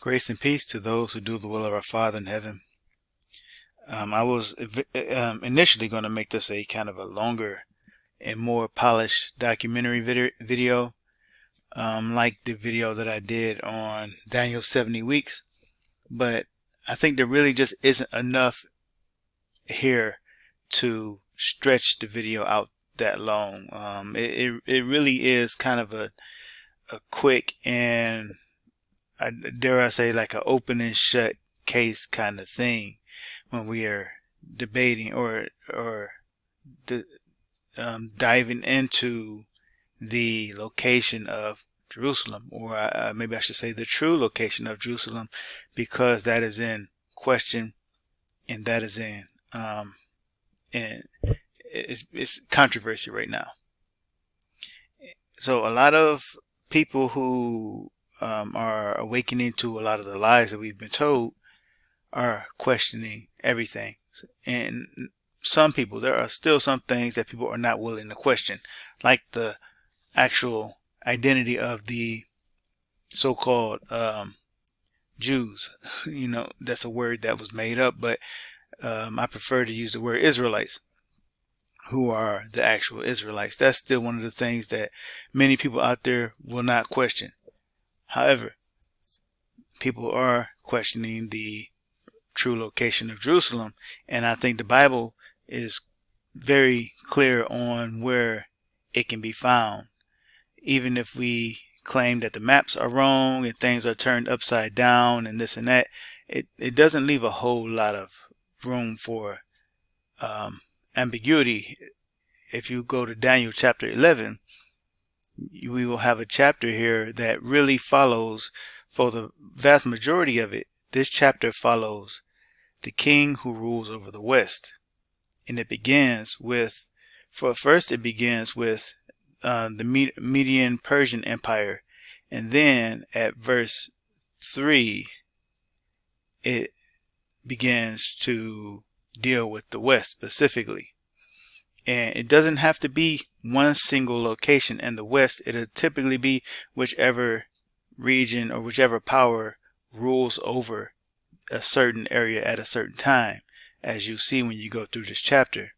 Grace and peace to those who do the will of our Father in heaven. I was initially going to make this a kind of a longer and more polished documentary video, like the video that I did on Daniel's 70 weeks, but I think there really just isn't enough here to stretch the video out that long. It really is kind of a quick and dare I say like an open and shut case kind of thing when we are debating or diving into the location of Jerusalem, or maybe I should say the true location of Jerusalem, because that is in question and that is in and it's controversy right now. So a lot of people who are awakening to a lot of the lies that we've been told are questioning everything. And some people, there are still some things that people are not willing to question, like the actual identity of the so-called Jews. You know, that's a word that was made up, but I prefer to use the word Israelites. Who are the actual Israelites? That's still one of the things that many people out there will not question. However, people are questioning the true location of Jerusalem, and I think the Bible is very clear on where it can be found. Even if we claim that the maps are wrong and things are turned upside down and this and that, it doesn't leave a whole lot of room for ambiguity. If you go to Daniel chapter 11, we will have a chapter here that really follows, for the vast majority of it, this chapter follows the king who rules over the West. And it begins with, the Median Persian Empire. And then at verse 3, it begins to deal with the West specifically. And it doesn't have to be one single location in the West. It'll typically be whichever region or whichever power rules over a certain area at a certain time, as you see when you go through this chapter.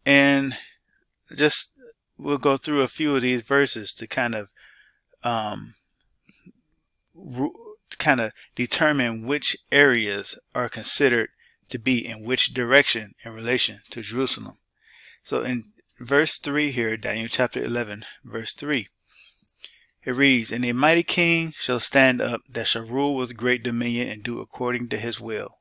And just we'll go through a few of these verses to kind of determine which areas are considered to be in which direction in relation to Jerusalem. So in verse 3 here, Daniel chapter 11, verse 3, it reads, "And a mighty king shall stand up that shall rule with great dominion and do according to his will.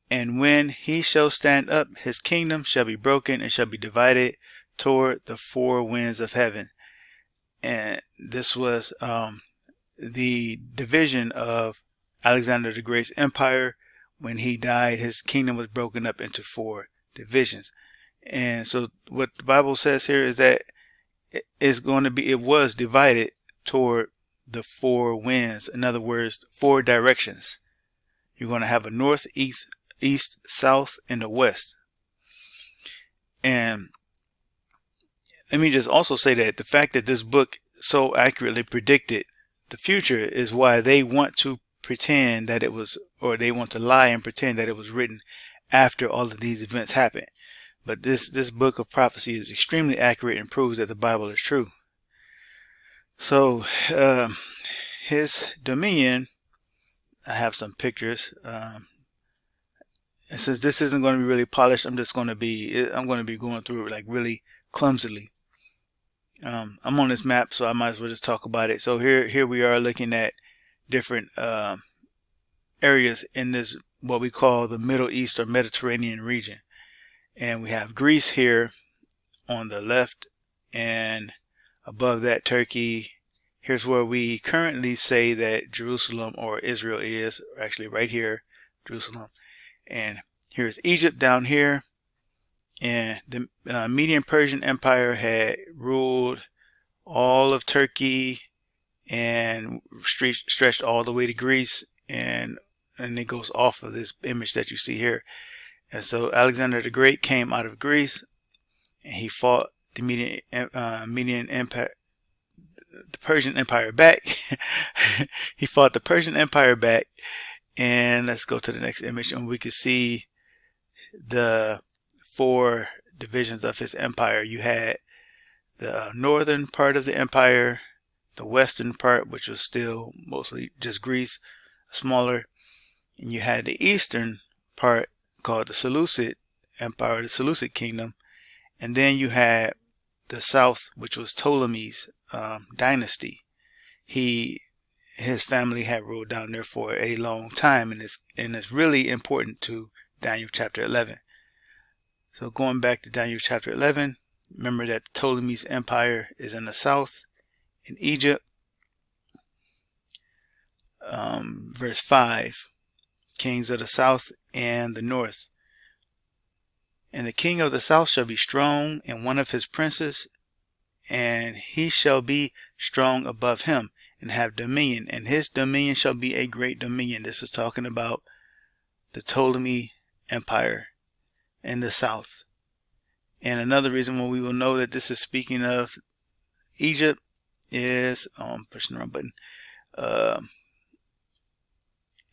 And when he shall stand up, his kingdom shall be broken and shall be divided toward the four winds of heaven." And this was the division of Alexander the Great's empire. When he died, his kingdom was broken up into four divisions. And so what the Bible says here is that it was divided toward the four winds. In other words, four directions. You're going to have a north, east, south, and a west. And let me just also say that the fact that this book so accurately predicted the future is why they want to pretend that it was, or they want to lie and pretend that it was written after all of these events happened. But this book of prophecy is extremely accurate and proves that the Bible is true. So his dominion, I have some pictures. And since this isn't going to be really polished, I'm going to be going through it like really clumsily. I'm on this map, so I might as well just talk about it. So here we are looking at different areas in this, what we call the Middle East or Mediterranean region. And we have Greece here on the left, and above that Turkey. Here's where we currently say that Jerusalem or Israel is, actually right here, Jerusalem. And here's Egypt down here. And the Median Persian Empire had ruled all of Turkey and stretched all the way to Greece, and it goes off of this image that you see here. And so Alexander the Great came out of Greece, and he fought the Median Empire, the Persian Empire back. He fought the Persian Empire back. And let's go to the next image, and we can see the 4 divisions of his empire. You had the northern part of the empire, the western part, which was still mostly just Greece, smaller, and you had the eastern part called the Seleucid Empire, the Seleucid Kingdom, and then you had the south, which was Ptolemy's dynasty. His family had ruled down there for a long time, and it's really important to Daniel chapter 11. So going back to Daniel chapter 11, remember that Ptolemy's empire is in the south, in Egypt. Verse 5, kings of the south and the north. And the king of the south shall be strong, and one of his princes, and he shall be strong above him, and have dominion, and his dominion shall be a great dominion. This is talking about the Ptolemy Empire in the south. And another reason why we will know that this is speaking of Egypt is pushing the wrong button.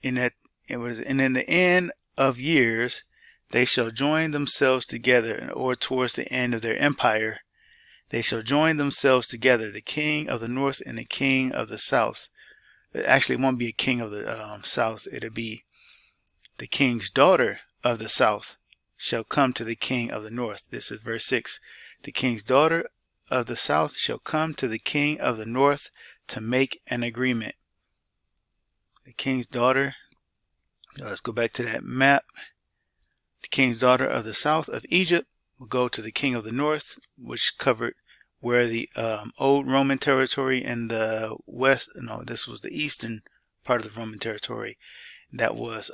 In the end of years they shall join themselves together, or towards the end of their empire they shall join themselves together, the king of the north and the king of the south. Actually, it won't be a king of the south. It'll be the king's daughter of the south shall come to the king of the north. This is verse 6. The king's daughter of the south shall come to the king of the north to make an agreement. The king's daughter, let's go back to that map. The king's daughter of the south of Egypt will go to the king of the north, which covered where the old Roman territory in the west, no, this was the eastern part of the Roman territory. That was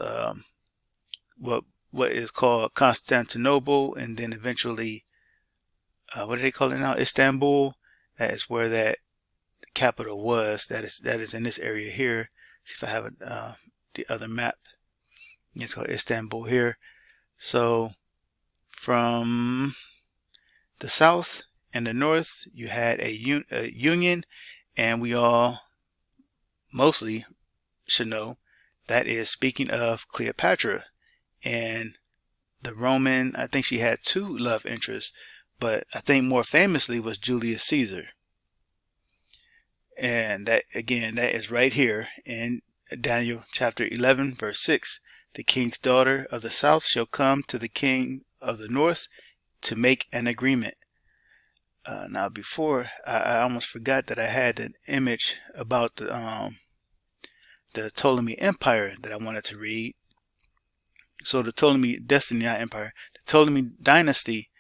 what is called Constantinople, and then eventually, what do they call it now? Istanbul. That is where that capital was. That is in this area here. See if I have the other map. It's called Istanbul here. So from the south and the north, you had a union, and we all mostly should know that is speaking of Cleopatra and the Roman. I think she had 2 love interests, but I think more famously was Julius Caesar. And that, again, that is right here in Daniel chapter 11 verse 6. The king's daughter of the south shall come to the king of the north to make an agreement. Now before, I almost forgot that I had an image about the Ptolemy Empire that I wanted to read. So the Ptolemy Dynasty, not empire, the Ptolemy dynasty,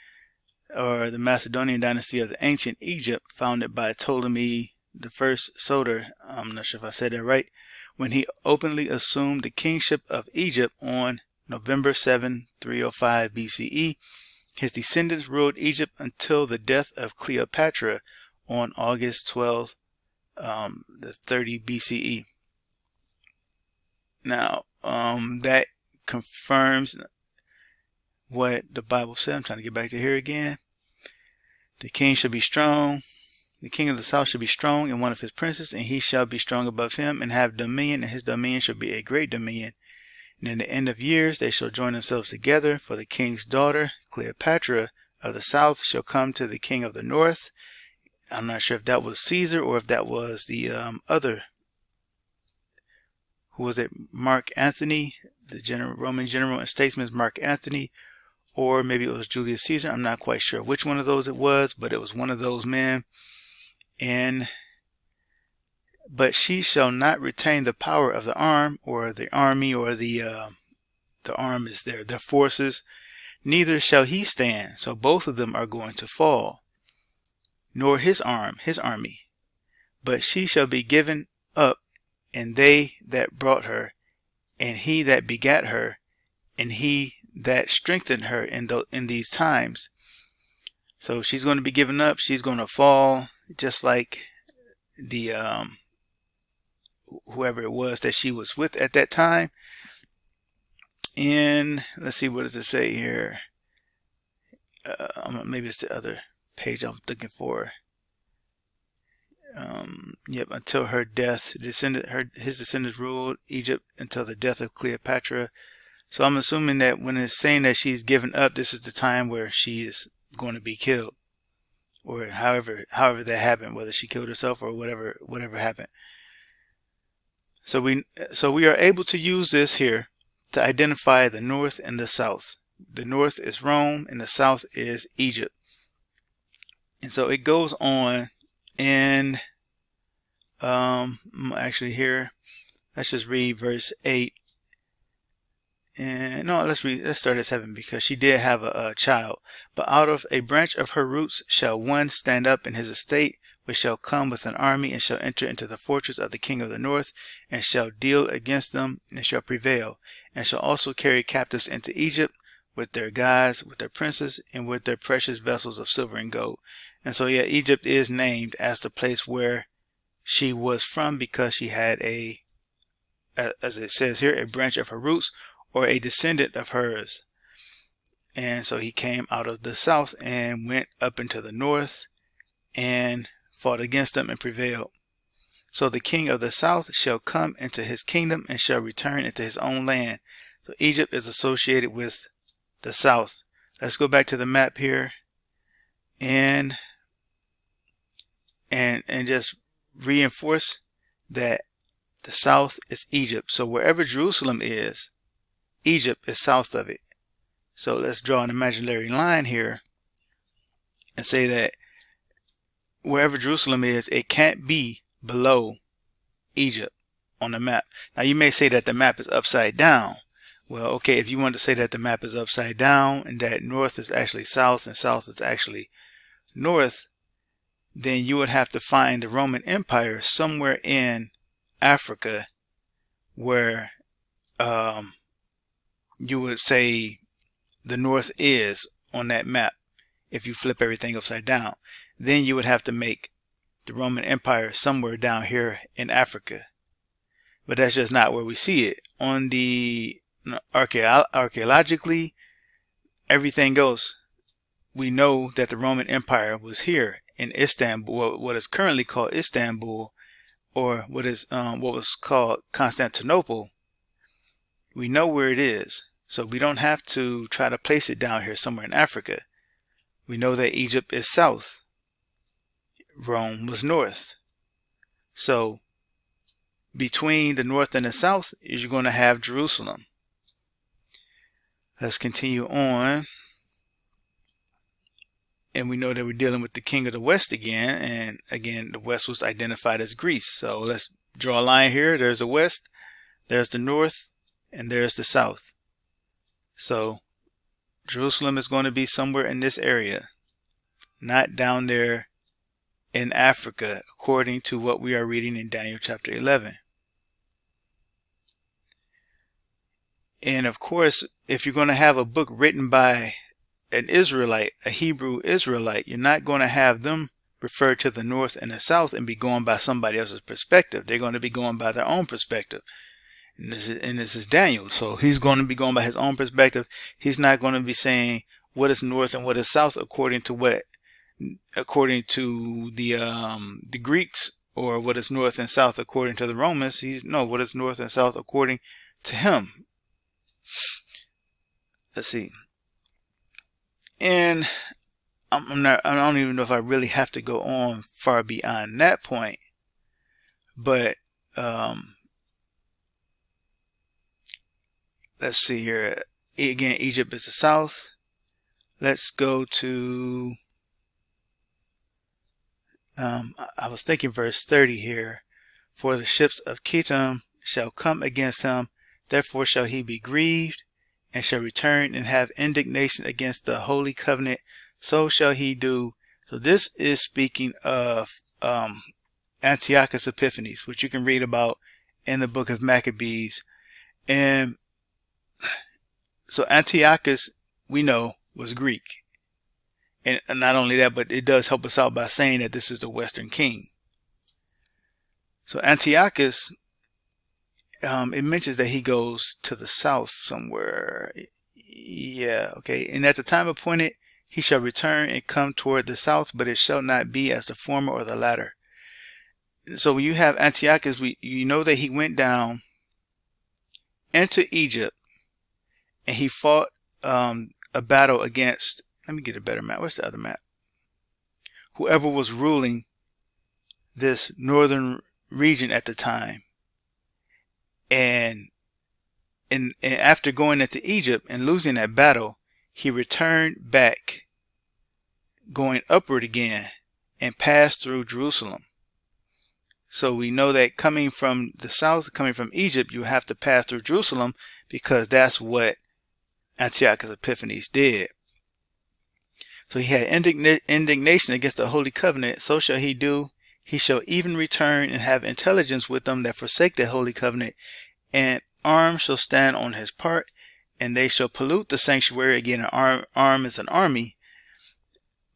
or the Macedonian dynasty of the ancient Egypt, founded by Ptolemy the First Soter, I'm not sure if I said that right, when he openly assumed the kingship of Egypt on November 7, 305 BCE. His descendants ruled Egypt until the death of Cleopatra on August 12, 30 BCE. Now, that confirms what the Bible said. I'm trying to get back to here again. The king shall be strong. The king of the south shall be strong, and one of his princes, and he shall be strong above him, and have dominion, and his dominion shall be a great dominion. And in the end of years they shall join themselves together, for the king's daughter, Cleopatra of the south, shall come to the king of the north. I'm not sure if that was Caesar or if that was the other, who was it, Mark Antony, the Roman general and statesman Mark Antony, or maybe it was Julius Caesar. I'm not quite sure which one of those it was, but it was one of those men. But she shall not retain the power of the arm, or the army, or the arm is their forces, neither shall he stand. So both of them are going to fall, nor his army, but she shall be given up, and they that brought her, and he that begat her, and he that strengthened her in these times. So she's going to be given up. She's going to fall, just like the whoever it was that she was with at that time. And let's see, what does it say here? Maybe it's the other page I'm looking for. Yep, until her death, his descendants ruled Egypt until the death of Cleopatra. So I'm assuming that when it's saying that she's given up, this is the time where she is going to be killed, or however that happened, whether she killed herself or whatever happened. So we are able to use this here to identify the north and the south. The north is Rome and the south is Egypt. And so it goes on in actually here, let's just read verse 8. And no, let's start at 7, because she did have a child. But out of a branch of her roots shall one stand up in his estate, which shall come with an army, and shall enter into the fortress of the king of the north, and shall deal against them, and shall prevail, and shall also carry captives into Egypt, with their gods, with their princes, and with their precious vessels of silver and gold. And so yeah, Egypt is named as the place where she was from, because she had as it says here, a branch of her roots, or a descendant of hers. And so he came out of the south and went up into the north and fought against them and prevailed. So the king of the south shall come into his kingdom and shall return into his own land. So Egypt is associated with the south. Let's go back to the map here and just reinforce that the south is Egypt. So wherever Jerusalem is, Egypt is south of it. So let's draw an imaginary line here and say that wherever Jerusalem is, it can't be below Egypt on the map. Now you may say that the map is upside down. Well, okay, if you want to say that the map is upside down and that north is actually south and south is actually north, then you would have to find the Roman Empire somewhere in Africa where you would say the north is on that map. If you flip everything upside down, then you would have to make the Roman Empire somewhere down here in Africa. But that's just not where we see it. On the archaeologically, everything goes. We know that the Roman Empire was here in Istanbul, what is currently called Istanbul, or what was called Constantinople. We know where it is, so we don't have to try to place it down here somewhere in Africa. We know that Egypt is south. Rome was north. So between the north and the south is you're going to have Jerusalem. Let's continue on. And we know that we're dealing with the king of the west again. And again, the west was identified as Greece. So let's draw a line here. There's the west, there's the north, and there's the south. So Jerusalem is going to be somewhere in this area, not down there in Africa, according to what we are reading in Daniel chapter 11. And of course, if you're going to have a book written by an Israelite, a Hebrew Israelite, you're not going to have them refer to the north and the south and be going by somebody else's perspective. They're going to be going by their own perspective. And this is Daniel. So he's going to be going by his own perspective. He's not going to be saying what is north and what is south according to the Greeks, or what is north and south according to the Romans. What is north and south according to him. Let's see. And I don't even know if I really have to go on far beyond that point, but let's see here. Again, Egypt is the south. Let's go to I was thinking verse 30 here. For the ships of Kittim shall come against him, therefore shall he be grieved, and shall return and have indignation against the holy covenant. So shall he do. So this is speaking of Antiochus Epiphanes, which you can read about in the book of Maccabees. And so Antiochus, we know, was Greek. And not only that, but it does help us out by saying that this is the Western king. So Antiochus, it mentions that he goes to the south somewhere. Yeah, okay. And at the time appointed, he shall return and come toward the south, but it shall not be as the former or the latter. so when you have Antiochus, you know that he went down into Egypt and he fought a battle against, let me get a better map. Where's the other map? Whoever was ruling this northern region at the time. And after going into Egypt and losing that battle, he returned back, going upward again, and passed through Jerusalem. So we know that coming from the south, coming from Egypt, you have to pass through Jerusalem, because that's what Antiochus Epiphanes did. So he had indignation against the holy covenant. So shall he do. He shall even return and have intelligence with them that forsake the holy covenant, and arms shall stand on his part, and they shall pollute the sanctuary. Again, an arm is an army.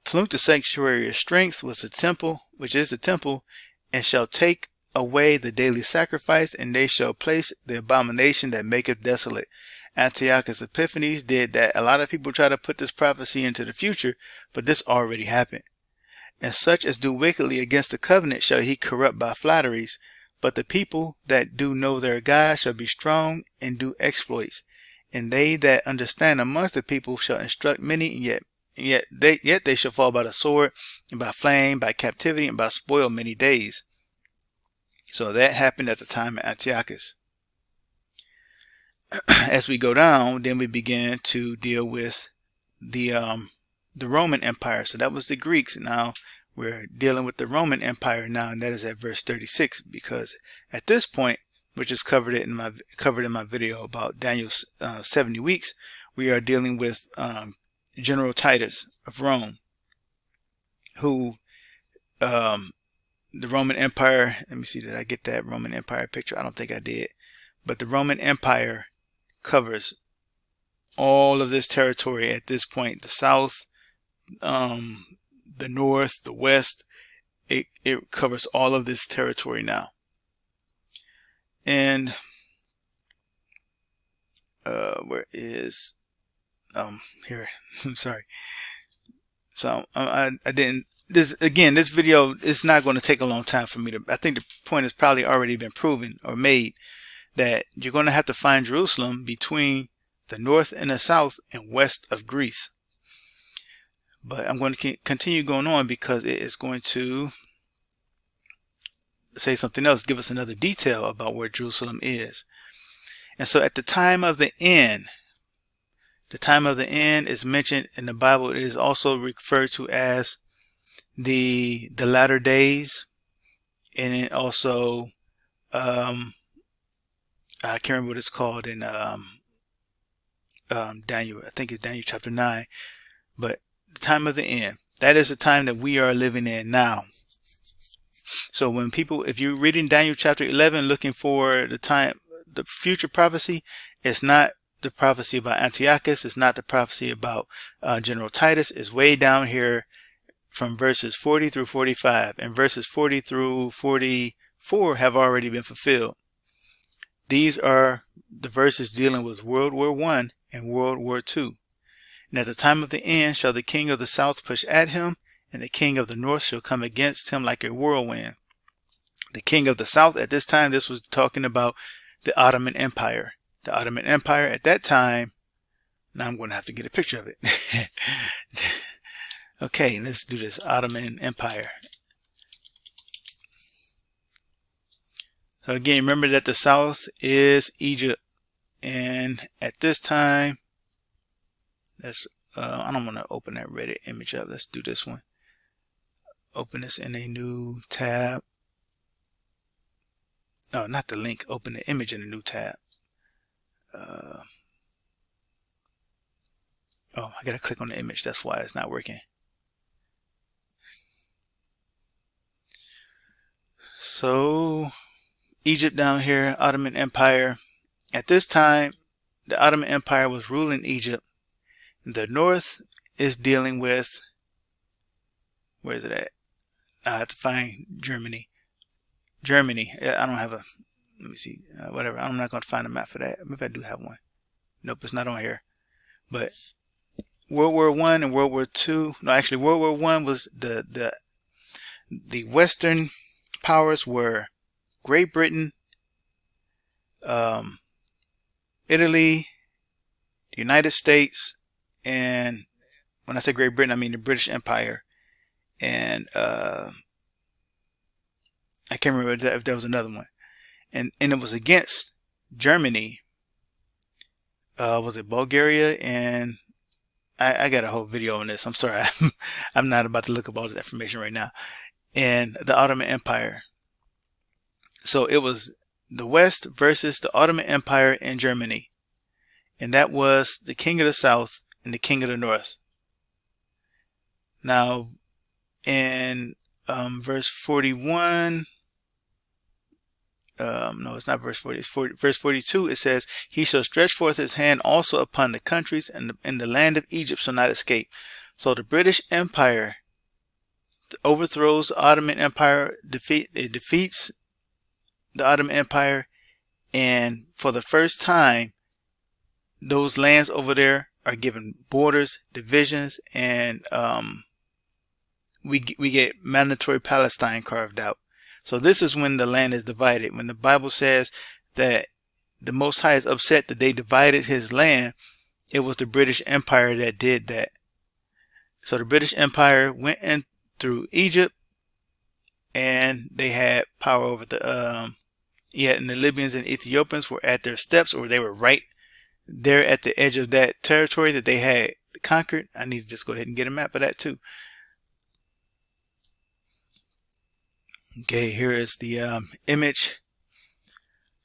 Pollute the sanctuary of strength, which is the temple, and shall take away the daily sacrifice, and they shall place the abomination that maketh desolate. Antiochus Epiphanes did that. A lot of people try to put this prophecy into the future, but this already happened. And such as do wickedly against the covenant shall he corrupt by flatteries, but the people that do know their God shall be strong and do exploits. And they that understand amongst the people shall instruct many, and yet they shall fall by the sword, and by flame, by captivity, and by spoil many days. So that happened at the time of Antiochus. As we go down, then we begin to deal with the Roman Empire. So that was the Greeks. Now we're dealing with the Roman Empire now, and that is at verse 36, because at this point, which is covered in my video about Daniel's 70 weeks, we are dealing with General Titus of Rome, who the Roman Empire, let me see, did I get that Roman Empire picture? I don't think I did. But the Roman Empire covers all of this territory at this point. The south, the north, the west, it covers all of this territory now. And where is here? I'm sorry. So I didn't. This video is not going to take a long time for me to. I think the point has probably already been proven or made, that you're going to have to find Jerusalem between the north and the south and west of Greece. But I'm going to continue going on, because it is going to say something else, give us another detail about where Jerusalem is. And so at the time of the end is mentioned in the Bible. It is also referred to as the latter days, and it also I can't remember what it's called in Daniel. I think it's Daniel chapter 9. But the time of the end, that is the time that we are living in now. So when people, if you're reading Daniel chapter 11 looking for the future prophecy, it's not the prophecy about Antiochus. It's not the prophecy about General Titus. It's way down here from verses 40 through 45, and verses 40 through 44 have already been fulfilled. These are the verses dealing with World War I and World War II. And at the time of the end shall the king of the south push at him, and the king of the north shall come against him like a whirlwind. The king of the south at this time, this was talking about the Ottoman Empire. The Ottoman Empire at that time, now I'm going to have to get a picture of it. Okay, let's do this. Ottoman Empire. So again, remember that the south is Egypt, and at this time, let's I don't want to open that Reddit image up. Let's do this one. Open this in a new tab. No, not the link. Open the image in a new tab. Oh, I gotta click on the image. That's why it's not working. So Egypt down here, Ottoman Empire. At this time, the Ottoman Empire was ruling Egypt. The north is dealing with, where is it at? I have to find Germany. Germany. I don't have a, let me see, whatever. I'm not going to find a map for that. Maybe I do have one. Nope, it's not on here. But World War I and World War II. No, actually, World War I was the western powers were Great Britain, Italy, the United States, and when I say Great Britain, I mean the British Empire, and I can't remember if there was another one, and it was against Germany. Was it Bulgaria? And I got a whole video on this. I'm sorry, I'm not about to look up all this information right now. And the Ottoman Empire. So it was the West versus the Ottoman Empire in Germany, and that was the King of the South and the King of the North. Now, in verse 41, no, it's not verse 40, it's verse 42, it says, he shall stretch forth his hand also upon the countries, and the land of Egypt shall not escape. So the British Empire overthrows the Ottoman Empire, it defeats the Ottoman Empire, and for the first time, those lands over there are given borders, divisions, and we get mandatory Palestine carved out. So this is when the land is divided. When the Bible says that the Most High is upset that they divided his land, it was the British Empire that did that. So the British Empire went in through Egypt, and they had power over the and the Libyans and Ethiopians were at their steps, or they were right there at the edge of that territory that they had conquered. I need to just go ahead and get a map of that too. Okay, here is the image.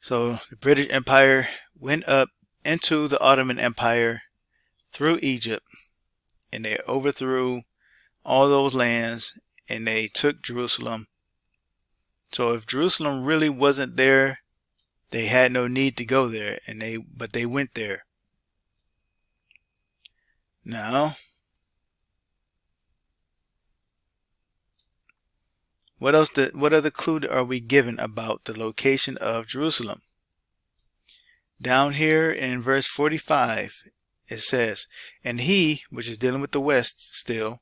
So the British Empire went up into the Ottoman Empire through Egypt, and they overthrew all those lands, and they took Jerusalem. So if Jerusalem really wasn't there, they had no need to go there, but they went there. Now, what other clue are we given about the location of Jerusalem? Down here in verse 45, it says, and he, which is dealing with the West still,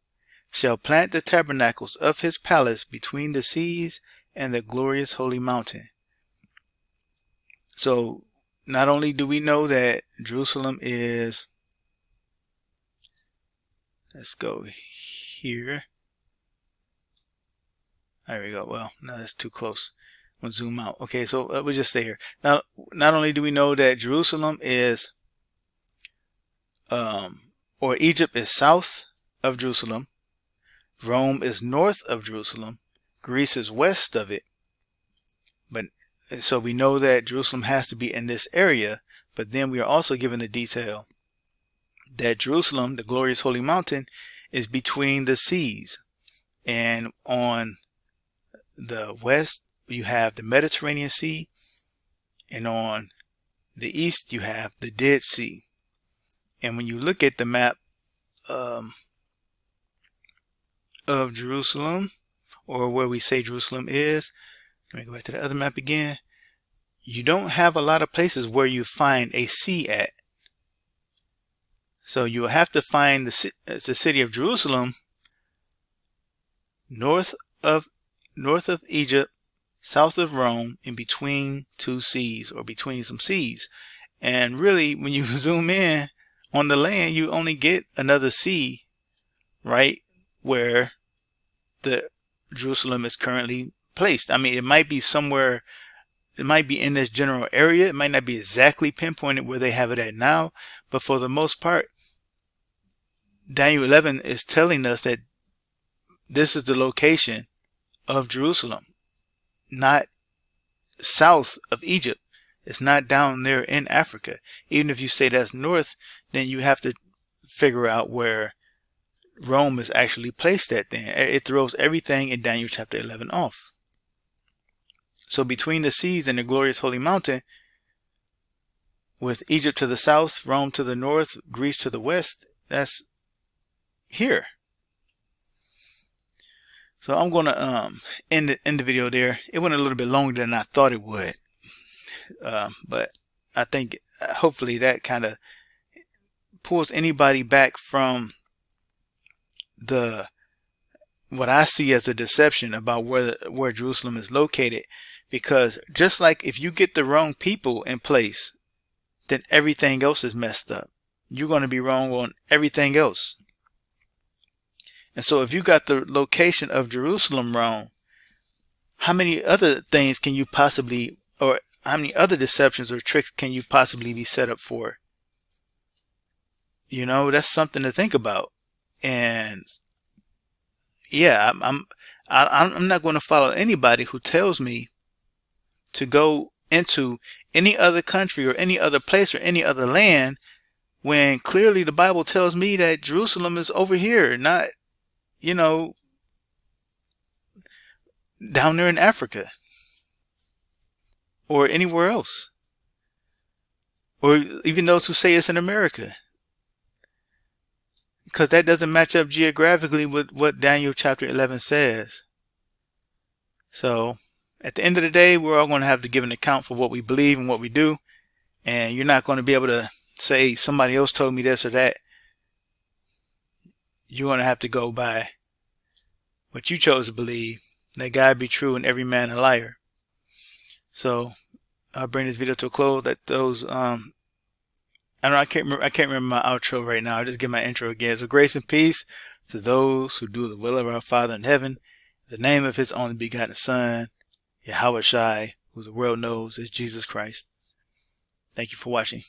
shall plant the tabernacles of his palace between the seas and the glorious holy mountain. So not only do we know that Jerusalem is, let's go here. There we go. Well, no, that's too close. I'm gonna zoom out. Okay, so we'll just stay here. Now, not only do we know that Jerusalem is, or Egypt is south of Jerusalem, Rome is north of Jerusalem, Greece is west of it. But so we know that Jerusalem has to be in this area, but then we are also given the detail that Jerusalem, the glorious holy mountain, is between the seas. And on the west, you have the Mediterranean Sea, and on the east, you have the Dead Sea. And when you look at the map of Jerusalem, or where we say Jerusalem is, let me go back to the other map again. You don't have a lot of places where you find a sea at. So you will have to find the city of Jerusalem north of Egypt, south of Rome, in between two seas, or between some seas. And really, when you zoom in on the land, you only get another sea right where the Jerusalem is currently placed. I mean, it might be somewhere, it might be in this general area. It might not be exactly pinpointed where they have it at now, but for the most part, Daniel 11 is telling us that this is the location of Jerusalem, not south of Egypt. It's not down there in Africa. Even if you say that's north, then you have to figure out where Rome is actually placed at then. It throws everything in Daniel chapter 11 off. So between the seas and the glorious holy mountain, with Egypt to the south, Rome to the north, Greece to the west, that's here. So I'm going to end the video there. It went a little bit longer than I thought it would. But I think hopefully that kind of pulls anybody back from what I see as a deception about where Jerusalem is located. Because just like if you get the wrong people in place, then everything else is messed up. You're going to be wrong on everything else. And so if you got the location of Jerusalem wrong, how many other things can you possibly, or how many other deceptions or tricks can you possibly be set up for? You know, that's something to think about. And yeah, I'm not going to follow anybody who tells me to go into any other country or any other place or any other land when clearly the Bible tells me that Jerusalem is over here, not, you know, down there in Africa or anywhere else, or even those who say it's in America, because that doesn't match up geographically with what Daniel chapter 11 says. So at the end of the day, we're all going to have to give an account for what we believe and what we do. And you're not going to be able to say somebody else told me this or that. You're going to have to go by what you chose to believe. Let God be true and every man a liar. So I'll bring this video to a close. That those I can't remember my outro right now. I'll just give my intro again. So grace and peace to those who do the will of our Father in heaven. In the name of his only begotten Son, Yahweh Shai, who the world knows is Jesus Christ. Thank you for watching.